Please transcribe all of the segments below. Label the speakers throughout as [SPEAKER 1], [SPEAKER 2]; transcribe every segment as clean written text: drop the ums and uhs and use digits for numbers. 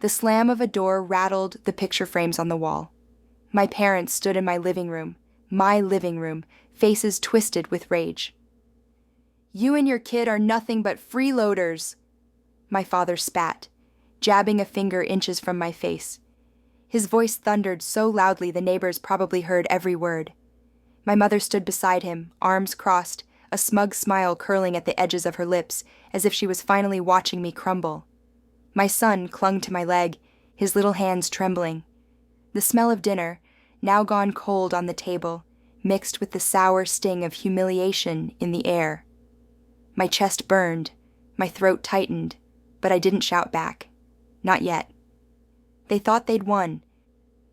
[SPEAKER 1] The slam of a door rattled the picture frames on the wall. My parents stood in my living room, faces twisted with rage. "You and your kid are nothing but freeloaders," my father spat, jabbing a finger inches from my face. His voice thundered so loudly the neighbors probably heard every word. My mother stood beside him, arms crossed, a smug smile curling at the edges of her lips, as if she was finally watching me crumble. My son clung to my leg, his little hands trembling. The smell of dinner, now gone cold on the table, mixed with the sour sting of humiliation in the air. My chest burned, my throat tightened, but I didn't shout back. Not yet. They thought they'd won,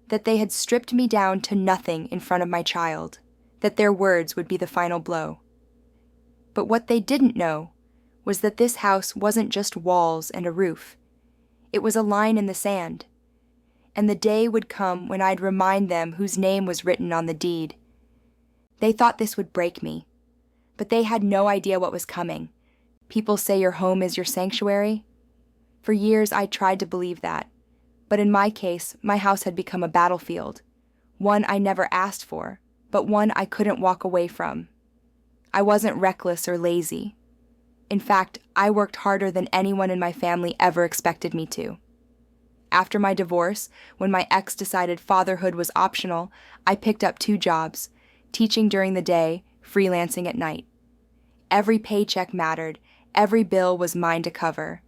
[SPEAKER 1] that they had stripped me down to nothing in front of my child, that their words would be the final blow. But what they didn't know was that this house wasn't just walls and a roof. It was a line in the sand. And the day would come when I'd remind them whose name was written on the deed. They thought this would break me, but they had no idea what was coming. People say your home is your sanctuary. For years I tried to believe that, but in my case, my house had become a battlefield, one I never asked for, but one I couldn't walk away from. I wasn't reckless or lazy. In fact, I worked harder than anyone in my family ever expected me to. After my divorce, when my ex decided fatherhood was optional, I picked up 2 jobs, teaching during the day, freelancing at night. Every paycheck mattered, every bill was mine to cover.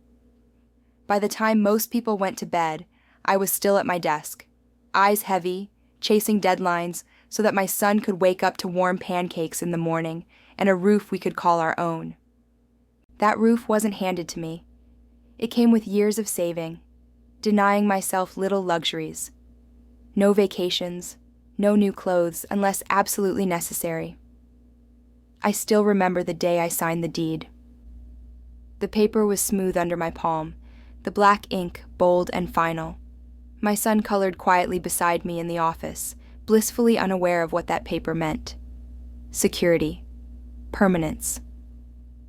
[SPEAKER 1] By the time most people went to bed, I was still at my desk, eyes heavy, chasing deadlines so that my son could wake up to warm pancakes in the morning and a roof we could call our own. That roof wasn't handed to me. It came with years of saving, denying myself little luxuries. No vacations, no new clothes unless absolutely necessary. I still remember the day I signed the deed. The paper was smooth under my palm, the black ink bold and final. My son colored quietly beside me in the office, blissfully unaware of what that paper meant. Security. Permanence.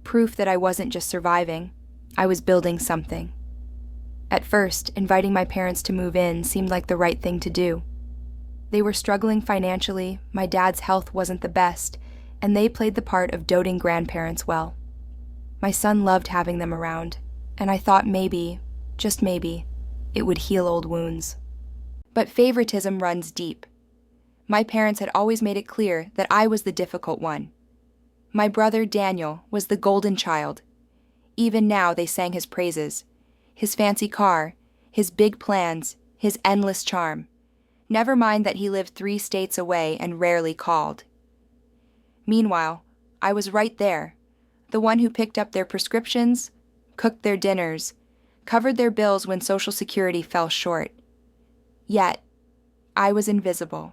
[SPEAKER 1] Proof that I wasn't just surviving, I was building something. At first, inviting my parents to move in seemed like the right thing to do. They were struggling financially, my dad's health wasn't the best, and they played the part of doting grandparents well. My son loved having them around, and I thought maybe, just maybe, it would heal old wounds. But favoritism runs deep. My parents had always made it clear that I was the difficult one. My brother Daniel was the golden child. Even now they sang his praises. His fancy car, his big plans, his endless charm. Never mind that he lived 3 states away and rarely called. Meanwhile, I was right there, the one who picked up their prescriptions, cooked their dinners, covered their bills when Social Security fell short. Yet, I was invisible.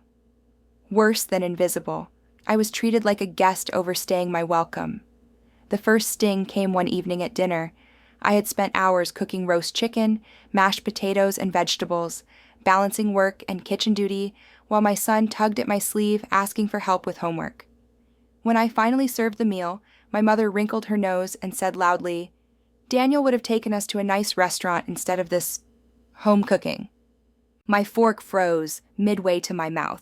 [SPEAKER 1] Worse than invisible, I was treated like a guest overstaying my welcome. The first sting came one evening at dinner. I had spent hours cooking roast chicken, mashed potatoes, and vegetables, balancing work and kitchen duty, while my son tugged at my sleeve asking for help with homework. When I finally served the meal, my mother wrinkled her nose and said loudly, "Daniel would have taken us to a nice restaurant instead of this home cooking." My fork froze midway to my mouth.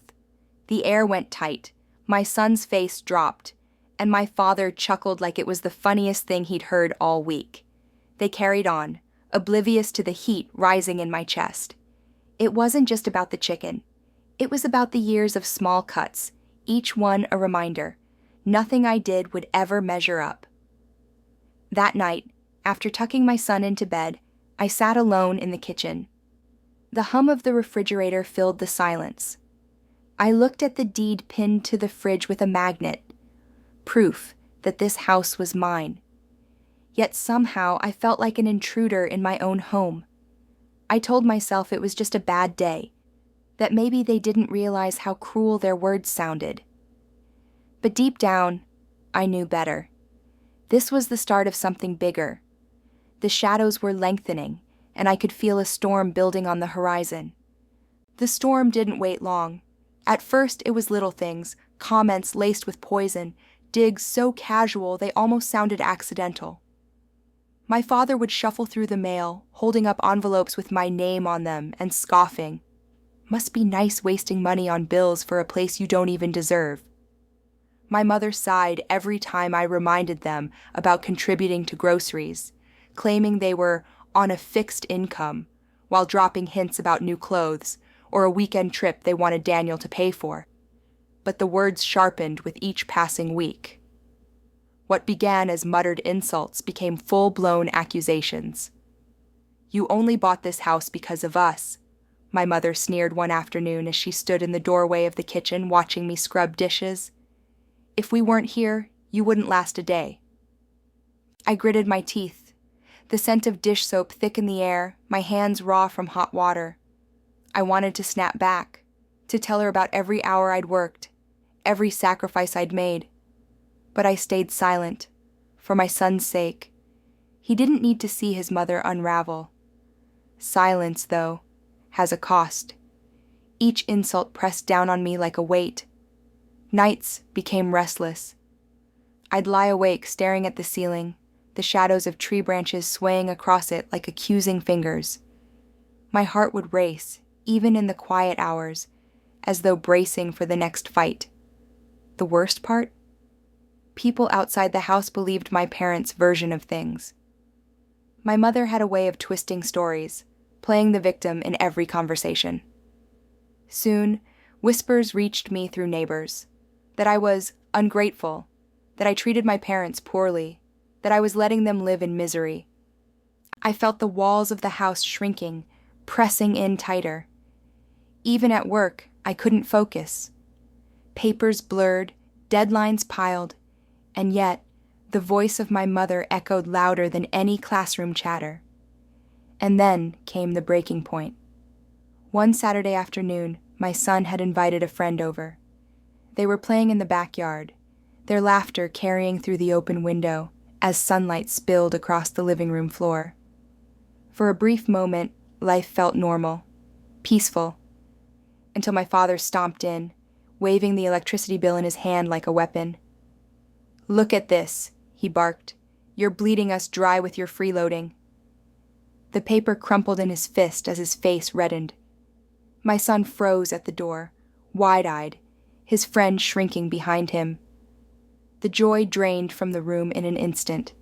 [SPEAKER 1] The air went tight, my son's face dropped, and my father chuckled like it was the funniest thing he'd heard all week. They carried on, oblivious to the heat rising in my chest. It wasn't just about the chicken. It was about the years of small cuts, each one a reminder. Nothing I did would ever measure up. That night, after tucking my son into bed, I sat alone in the kitchen. The hum of the refrigerator filled the silence. I looked at the deed pinned to the fridge with a magnet, proof that this house was mine. Yet somehow I felt like an intruder in my own home. I told myself it was just a bad day, that maybe they didn't realize how cruel their words sounded. But deep down, I knew better. This was the start of something bigger. The shadows were lengthening, and I could feel a storm building on the horizon. The storm didn't wait long. At first, it was little things, comments laced with poison, digs so casual they almost sounded accidental. My father would shuffle through the mail, holding up envelopes with my name on them and scoffing. Must be nice wasting money on bills for a place you don't even deserve. My mother sighed every time I reminded them about contributing to groceries, claiming they were on a fixed income, while dropping hints about new clothes or a weekend trip they wanted Daniel to pay for. But the words sharpened with each passing week. What began as muttered insults became full-blown accusations. "You only bought this house because of us," my mother sneered one afternoon as she stood in the doorway of the kitchen watching me scrub dishes. "If we weren't here, you wouldn't last a day." I gritted my teeth. The scent of dish soap thick in the air, my hands raw from hot water. I wanted to snap back, to tell her about every hour I'd worked, every sacrifice I'd made. But I stayed silent, for my son's sake. He didn't need to see his mother unravel. Silence, though, has a cost. Each insult pressed down on me like a weight. Nights became restless. I'd lie awake staring at the ceiling, the shadows of tree branches swaying across it like accusing fingers. My heart would race, even in the quiet hours, as though bracing for the next fight. The worst part? People outside the house believed my parents' version of things. My mother had a way of twisting stories, playing the victim in every conversation. Soon, whispers reached me through neighbors, that I was ungrateful, that I treated my parents poorly, that I was letting them live in misery. I felt the walls of the house shrinking, pressing in tighter. Even at work, I couldn't focus. Papers blurred, deadlines piled, and yet, the voice of my mother echoed louder than any classroom chatter. And then came the breaking point. One Saturday afternoon, my son had invited a friend over. They were playing in the backyard, their laughter carrying through the open window as sunlight spilled across the living room floor. For a brief moment, life felt normal, peaceful, until my father stomped in, waving the electricity bill in his hand like a weapon. "Look at this," he barked. "You're bleeding us dry with your freeloading." The paper crumpled in his fist as his face reddened. My son froze at the door, wide-eyed, his friend shrinking behind him. The joy drained from the room in an instant.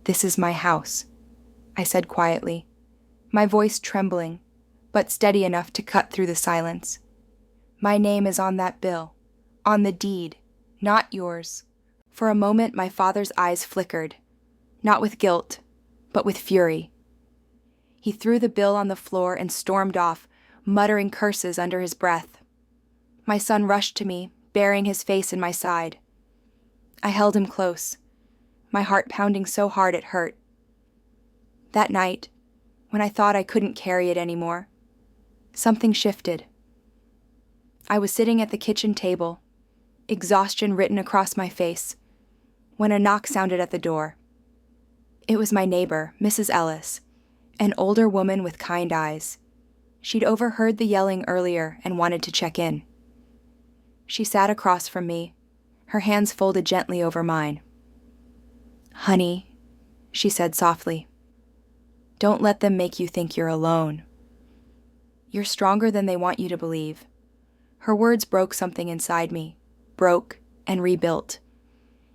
[SPEAKER 1] "This is my house," I said quietly, my voice trembling, but steady enough to cut through the silence. "My name is on that bill, on the deed, not yours." For a moment, my father's eyes flickered, not with guilt, but with fury. He threw the bill on the floor and stormed off, muttering curses under his breath. My son rushed to me, burying his face in my side. I held him close, my heart pounding so hard it hurt. That night, when I thought I couldn't carry it anymore, something shifted. I was sitting at the kitchen table, exhaustion written across my face, when a knock sounded at the door. It was my neighbor, Mrs. Ellis, an older woman with kind eyes. She'd overheard the yelling earlier and wanted to check in. She sat across from me, her hands folded gently over mine. "Honey," she said softly, "don't let them make you think you're alone. You're stronger than they want you to believe." Her words broke something inside me, broke and rebuilt.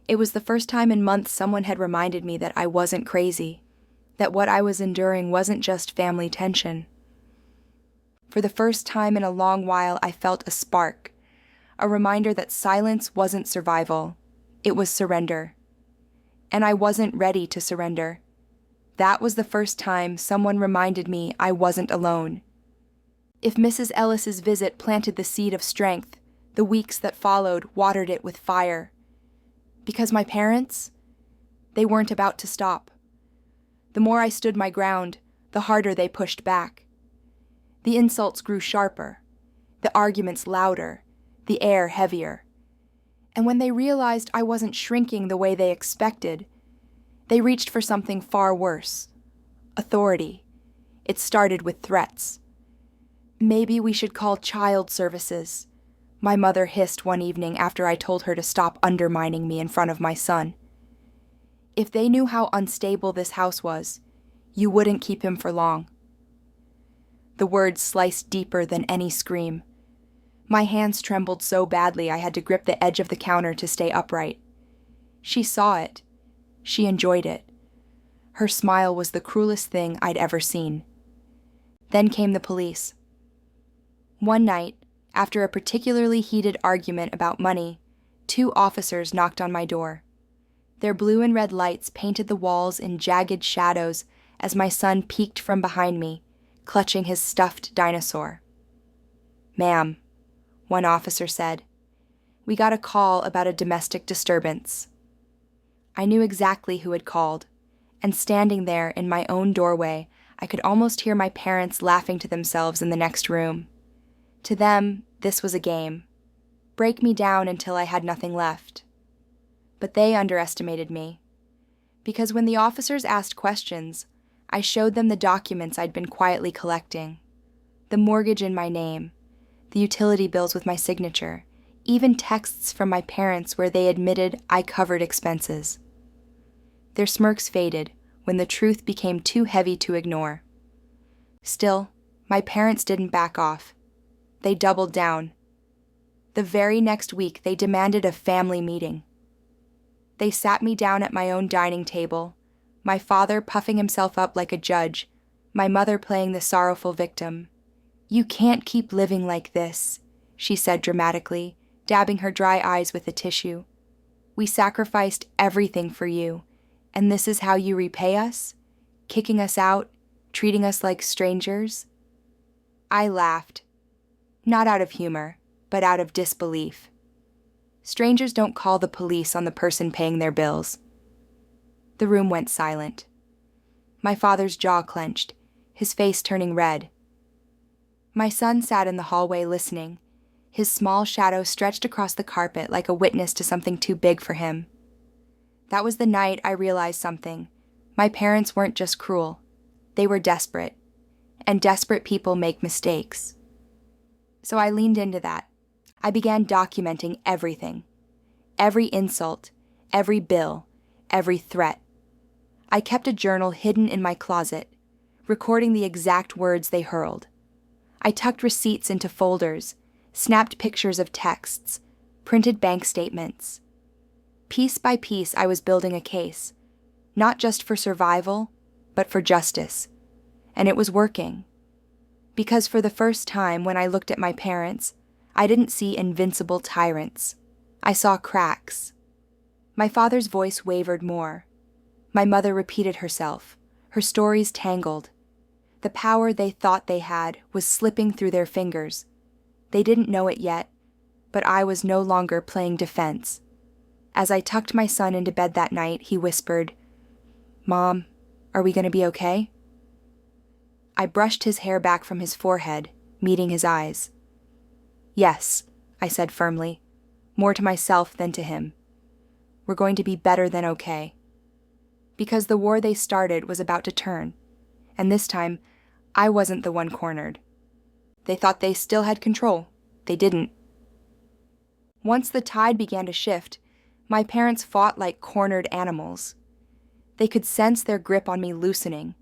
[SPEAKER 1] It was the first time in months someone had reminded me that I wasn't crazy, that what I was enduring wasn't just family tension. For the first time in a long while, I felt a spark, a reminder that silence wasn't survival, it was surrender. And I wasn't ready to surrender. That was the first time someone reminded me I wasn't alone. If Mrs. Ellis's visit planted the seed of strength, the weeks that followed watered it with fire. Because my parents, they weren't about to stop. The more I stood my ground, the harder they pushed back. The insults grew sharper, the arguments louder, the air heavier. And when they realized I wasn't shrinking the way they expected, they reached for something far worse: authority. It started with threats. "Maybe we should call child services," my mother hissed one evening after I told her to stop undermining me in front of my son. If they knew how unstable this house was, you wouldn't keep him for long." The words sliced deeper than any scream. My hands trembled so badly I had to grip the edge of the counter to stay upright. She saw it. She enjoyed it. Her smile was the cruelest thing I'd ever seen. Then came the police. One night, after a particularly heated argument about money, 2 officers knocked on my door. Their blue and red lights painted the walls in jagged shadows as my son peeked from behind me, clutching his stuffed dinosaur. "Ma'am," one officer said, "we got a call about a domestic disturbance." I knew exactly who had called, and standing there in my own doorway, I could almost hear my parents laughing to themselves in the next room. To them, this was a game. Break me down until I had nothing left. But they underestimated me. Because when the officers asked questions, I showed them the documents I'd been quietly collecting. The mortgage in my name, the utility bills with my signature, even texts from my parents where they admitted I covered expenses. Their smirks faded when the truth became too heavy to ignore. Still, my parents didn't back off. They doubled down. The very next week, they demanded a family meeting. They sat me down at my own dining table, my father puffing himself up like a judge, my mother playing the sorrowful victim. "You can't keep living like this," she said dramatically, dabbing her dry eyes with a tissue. "We sacrificed everything for you, and this is how you repay us? Kicking us out, treating us like strangers?" I laughed. Not out of humor, but out of disbelief. Strangers don't call the police on the person paying their bills. The room went silent. My father's jaw clenched, his face turning red. My son sat in the hallway listening, his small shadow stretched across the carpet like a witness to something too big for him. That was the night I realized something. My parents weren't just cruel. They were desperate. And desperate people make mistakes. So I leaned into that. I began documenting everything. Every insult, every bill, every threat. I kept a journal hidden in my closet, recording the exact words they hurled. I tucked receipts into folders, snapped pictures of texts, printed bank statements. Piece by piece, I was building a case, not just for survival, but for justice. And it was working. Because for the first time, when I looked at my parents, I didn't see invincible tyrants. I saw cracks. My father's voice wavered more. My mother repeated herself, her stories tangled. The power they thought they had was slipping through their fingers. They didn't know it yet, but I was no longer playing defense. As I tucked my son into bed that night, he whispered, "Mom, are we going to be okay?" I brushed his hair back from his forehead, meeting his eyes. "Yes," I said firmly, more to myself than to him. "We're going to be better than okay." Because the war they started was about to turn, and this time, I wasn't the one cornered. They thought they still had control. They didn't. Once the tide began to shift, my parents fought like cornered animals. They could sense their grip on me loosening,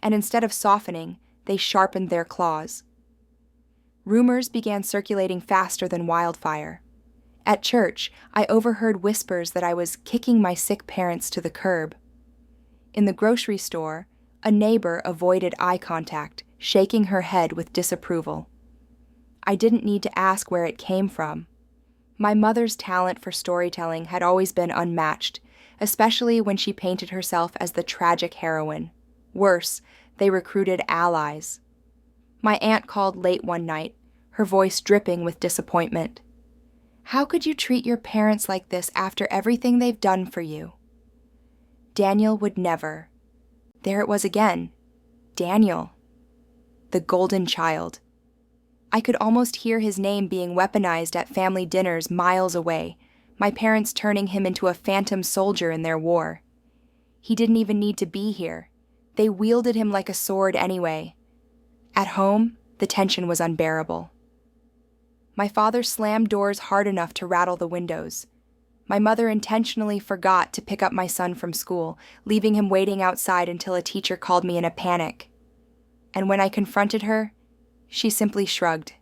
[SPEAKER 1] and instead of softening, they sharpened their claws. Rumors began circulating faster than wildfire. At church, I overheard whispers that I was kicking my sick parents to the curb. In the grocery store, a neighbor avoided eye contact, shaking her head with disapproval. I didn't need to ask where it came from. My mother's talent for storytelling had always been unmatched, especially when she painted herself as the tragic heroine. Worse, they recruited allies. My aunt called late one night, her voice dripping with disappointment. "How could you treat your parents like this after everything they've done for you?" Daniel would never. There it was again. Daniel. The golden child. I could almost hear his name being weaponized at family dinners miles away, my parents turning him into a phantom soldier in their war. He didn't even need to be here. They wielded him like a sword anyway. At home, the tension was unbearable. My father slammed doors hard enough to rattle the windows. My mother intentionally forgot to pick up my son from school, leaving him waiting outside until a teacher called me in a panic. And when I confronted her, she simply shrugged.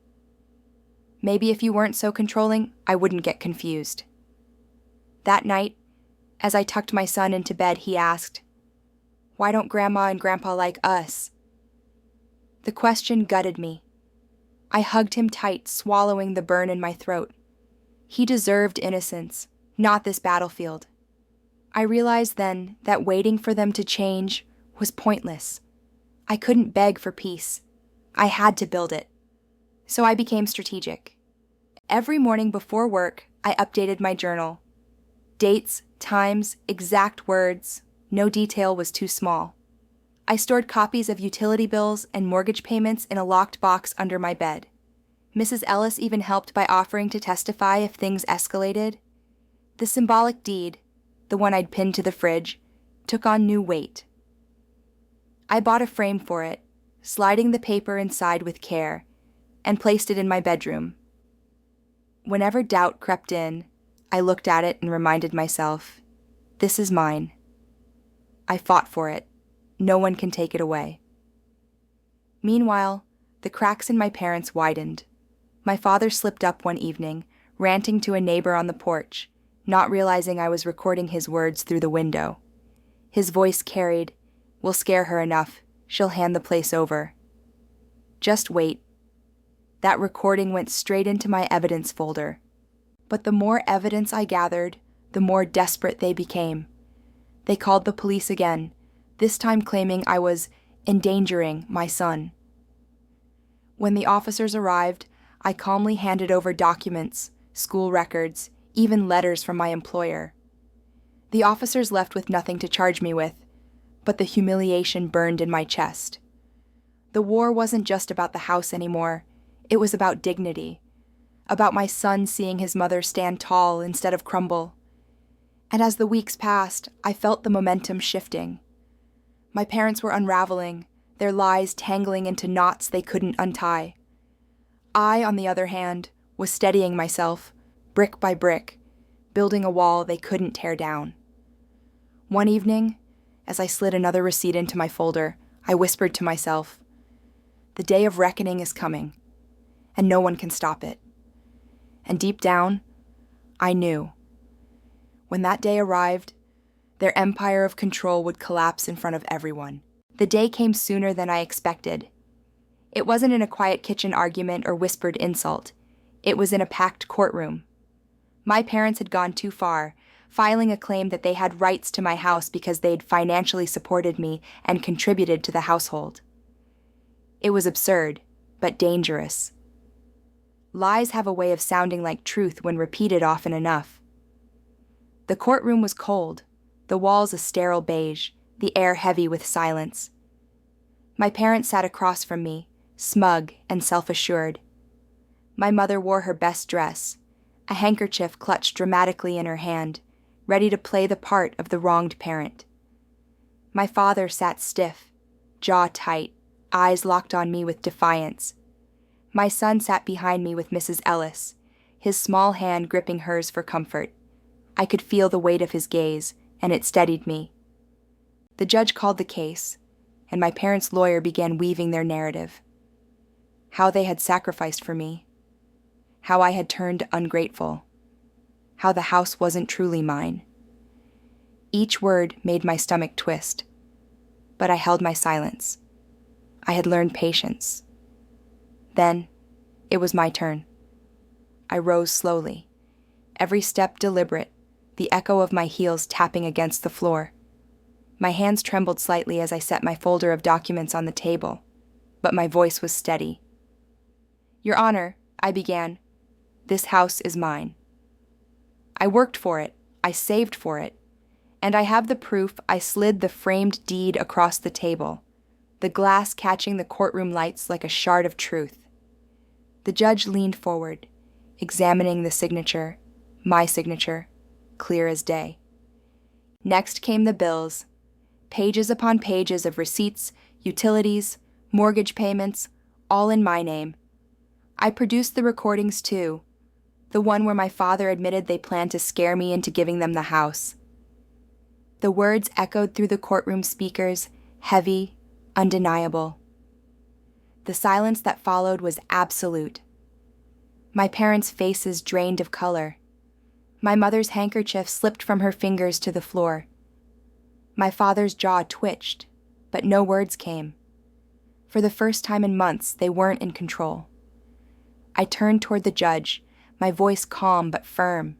[SPEAKER 1] Maybe if you weren't so controlling, I wouldn't get confused. That night, as I tucked my son into bed, he asked, "Why don't Grandma and Grandpa like us?" The question gutted me. I hugged him tight, swallowing the burn in my throat. He deserved innocence, not this battlefield. I realized then that waiting for them to change was pointless. I couldn't beg for peace. I had to build it. So I became strategic. Every morning before work, I updated my journal. Dates, times, exact words, no detail was too small. I stored copies of utility bills and mortgage payments in a locked box under my bed. Mrs. Ellis even helped by offering to testify if things escalated. The symbolic deed, the one I'd pinned to the fridge, took on new weight. I bought a frame for it, sliding the paper inside with care, and placed it in my bedroom. Whenever doubt crept in, I looked at it and reminded myself, this is mine. I fought for it. No one can take it away. Meanwhile, the cracks in my parents widened. My father slipped up one evening, ranting to a neighbor on the porch, not realizing I was recording his words through the window. His voice carried, "We'll scare her enough. She'll hand the place over." Just wait. That recording went straight into my evidence folder. But the more evidence I gathered, the more desperate they became. They called the police again, this time claiming I was endangering my son. When the officers arrived, I calmly handed over documents, school records, even letters from my employer. The officers left with nothing to charge me with, but the humiliation burned in my chest. The war wasn't just about the house anymore. It was about dignity, about my son seeing his mother stand tall instead of crumble. And as the weeks passed, I felt the momentum shifting. My parents were unraveling, their lies tangling into knots they couldn't untie. I, on the other hand, was steadying myself, brick by brick, building a wall they couldn't tear down. One evening, as I slid another receipt into my folder, I whispered to myself, the day of reckoning is coming, and no one can stop it. And deep down, I knew. When that day arrived, their empire of control would collapse in front of everyone. The day came sooner than I expected. It wasn't in a quiet kitchen argument or whispered insult. It was in a packed courtroom. My parents had gone too far, filing a claim that they had rights to my house because they'd financially supported me and contributed to the household. It was absurd, but dangerous. Lies have a way of sounding like truth when repeated often enough. The courtroom was cold, the walls a sterile beige, the air heavy with silence. My parents sat across from me, smug and self-assured. My mother wore her best dress, a handkerchief clutched dramatically in her hand, ready to play the part of the wronged parent. My father sat stiff, jaw tight, eyes locked on me with defiance. My son sat behind me with Mrs. Ellis, his small hand gripping hers for comfort. I could feel the weight of his gaze, and it steadied me. The judge called the case, and my parents' lawyer began weaving their narrative. How they had sacrificed for me. How I had turned ungrateful. How the house wasn't truly mine. Each word made my stomach twist, but I held my silence. I had learned patience. Then, it was my turn. I rose slowly, every step deliberate, the echo of my heels tapping against the floor. My hands trembled slightly as I set my folder of documents on the table, but my voice was steady. "Your Honor," I began, "this house is mine. I worked for it, I saved for it, and I have the proof I slid the framed deed across the table, the glass catching the courtroom lights like a shard of truth." The judge leaned forward, examining the signature, my signature, clear as day. Next came the bills, pages upon pages of receipts, utilities, mortgage payments, all in my name. I produced the recordings too, The one where my father admitted they planned to scare me into giving them the house. The words echoed through the courtroom speakers, heavy, undeniable. The silence that followed was absolute. My parents' faces drained of color. My mother's handkerchief slipped from her fingers to the floor. My father's jaw twitched, but no words came. For the first time in months, they weren't in control. I turned toward the judge, my voice calm but firm.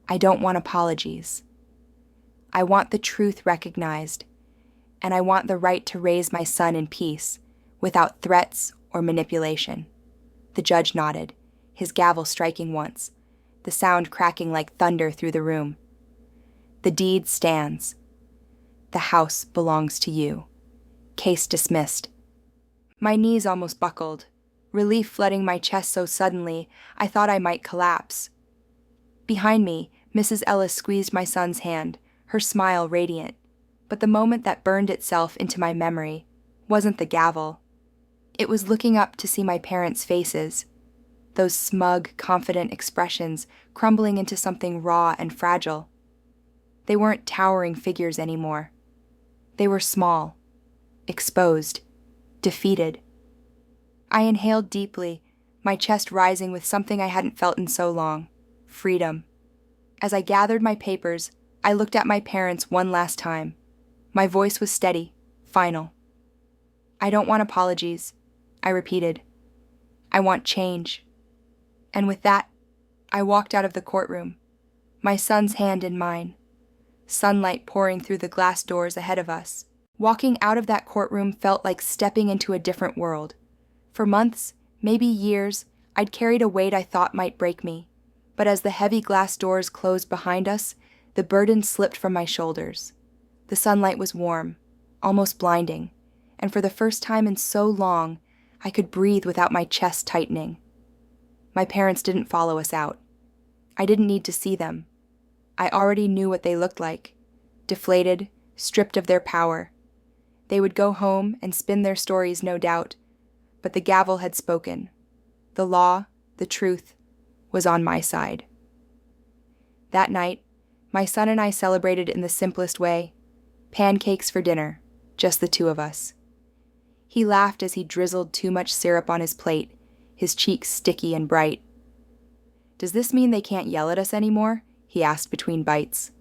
[SPEAKER 1] I don't want apologies. I want the truth recognized, and I want the right to raise my son in peace, without threats or manipulation. The judge nodded, his gavel striking once, the sound cracking like thunder through the room. The deed stands. The house belongs to you. Case dismissed. My knees almost buckled, relief flooding my chest so suddenly I thought I might collapse. Behind me, Mrs. Ellis squeezed my son's hand, her smile radiant, but the moment that burned itself into my memory wasn't the gavel. It was looking up to see my parents' faces, those smug, confident expressions crumbling into something raw and fragile. They weren't towering figures anymore. They were small, exposed, defeated. I inhaled deeply, my chest rising with something I hadn't felt in so long: freedom. As I gathered my papers, I looked at my parents one last time. My voice was steady, final. I don't want apologies, I repeated. I want change. And with that, I walked out of the courtroom, my son's hand in mine, sunlight pouring through the glass doors ahead of us. Walking out of that courtroom felt like stepping into a different world. For months, maybe years, I'd carried a weight I thought might break me, but as the heavy glass doors closed behind us, the burden slipped from my shoulders. The sunlight was warm, almost blinding, and for the first time in so long, I could breathe without my chest tightening. My parents didn't follow us out. I didn't need to see them. I already knew what they looked like, deflated, stripped of their power. They would go home and spin their stories, no doubt, but the gavel had spoken. The law, the truth, was on my side. That night, my son and I celebrated in the simplest way: pancakes for dinner, just the two of us. He laughed as he drizzled too much syrup on his plate, his cheeks sticky and bright. "Does this mean they can't yell at us anymore?" he asked between bites.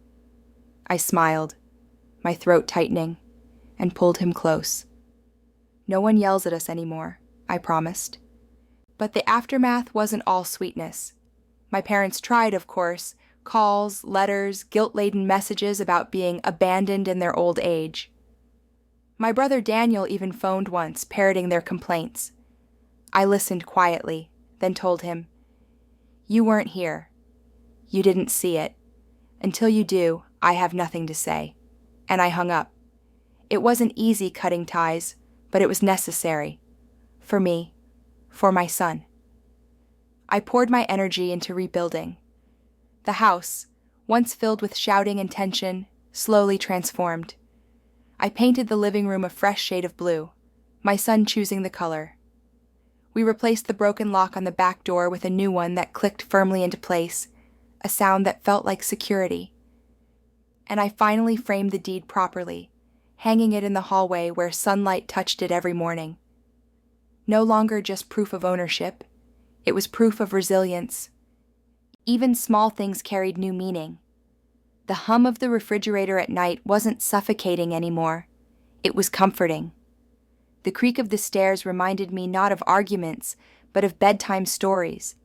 [SPEAKER 1] I smiled, my throat tightening, and pulled him close. "No one yells at us anymore," I promised. But the aftermath wasn't all sweetness. My parents tried, of course, calls, letters, guilt-laden messages about being abandoned in their old age. My brother Daniel even phoned once, parroting their complaints. I listened quietly, then told him, "You weren't here. You didn't see it. Until you do, I have nothing to say." And I hung up. It wasn't easy cutting ties, but it was necessary. For me, for my son. I poured my energy into rebuilding. The house, once filled with shouting and tension, slowly transformed. I painted the living room a fresh shade of blue, my son choosing the color. We replaced the broken lock on the back door with a new one that clicked firmly into place, a sound that felt like security. And I finally framed the deed properly, hanging it in the hallway where sunlight touched it every morning. No longer just proof of ownership, it was proof of resilience. Even small things carried new meaning. The hum of the refrigerator at night wasn't suffocating anymore. It was comforting. The creak of the stairs reminded me not of arguments, but of bedtime stories.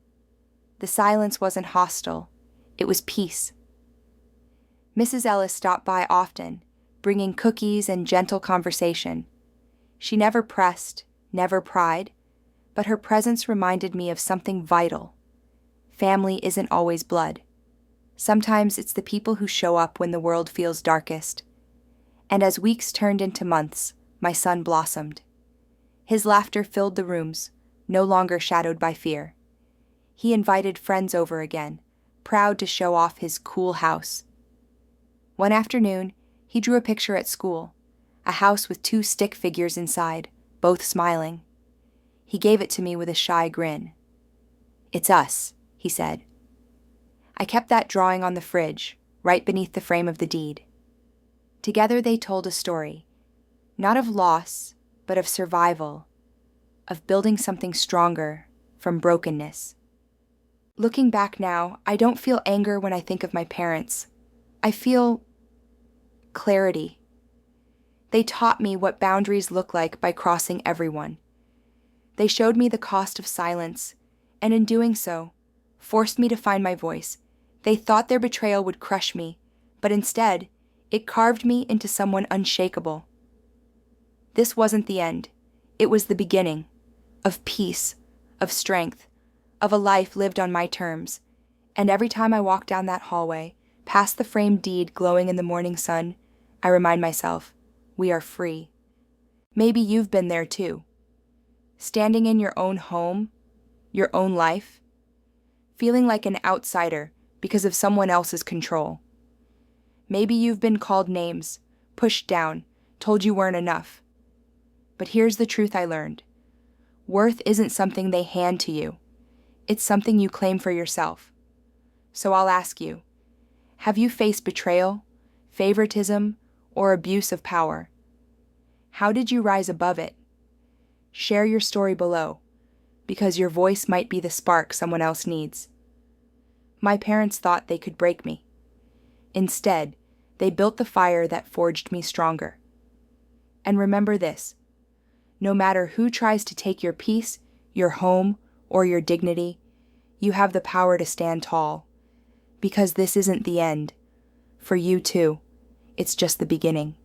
[SPEAKER 1] The silence wasn't hostile. It was peace. Mrs. Ellis stopped by often, bringing cookies and gentle conversation. She never pressed, never pried, but her presence reminded me of something vital. Family isn't always blood. Sometimes it's the people who show up when the world feels darkest. And as weeks turned into months, my son blossomed. His laughter filled the rooms, no longer shadowed by fear. He invited friends over again, proud to show off his cool house. One afternoon, he drew a picture at school, a house with 2 stick figures inside, both smiling. He gave it to me with a shy grin. "It's us," he said. I kept that drawing on the fridge, right beneath the frame of the deed. Together they told a story, not of loss, but of survival, of building something stronger from brokenness. Looking back now, I don't feel anger when I think of my parents. I feel clarity. They taught me what boundaries look like by crossing everyone. They showed me the cost of silence, and in doing so, forced me to find my voice. They thought their betrayal would crush me, but instead, it carved me into someone unshakable. This wasn't the end. It was the beginning of peace, of strength, of a life lived on my terms. And every time I walk down that hallway, past the framed deed glowing in the morning sun, I remind myself, we are free. Maybe you've been there too. Standing in your own home, your own life, feeling like an outsider because of someone else's control. Maybe you've been called names, pushed down, told you weren't enough. But here's the truth I learned. Worth isn't something they hand to you. It's something you claim for yourself. So I'll ask you, have you faced betrayal, favoritism, or abuse of power? How did you rise above it? Share your story below, because your voice might be the spark someone else needs. My parents thought they could break me. Instead, they built the fire that forged me stronger. And remember this, no matter who tries to take your peace, your home, or your dignity, you have the power to stand tall. Because this isn't the end. For you too, it's just the beginning.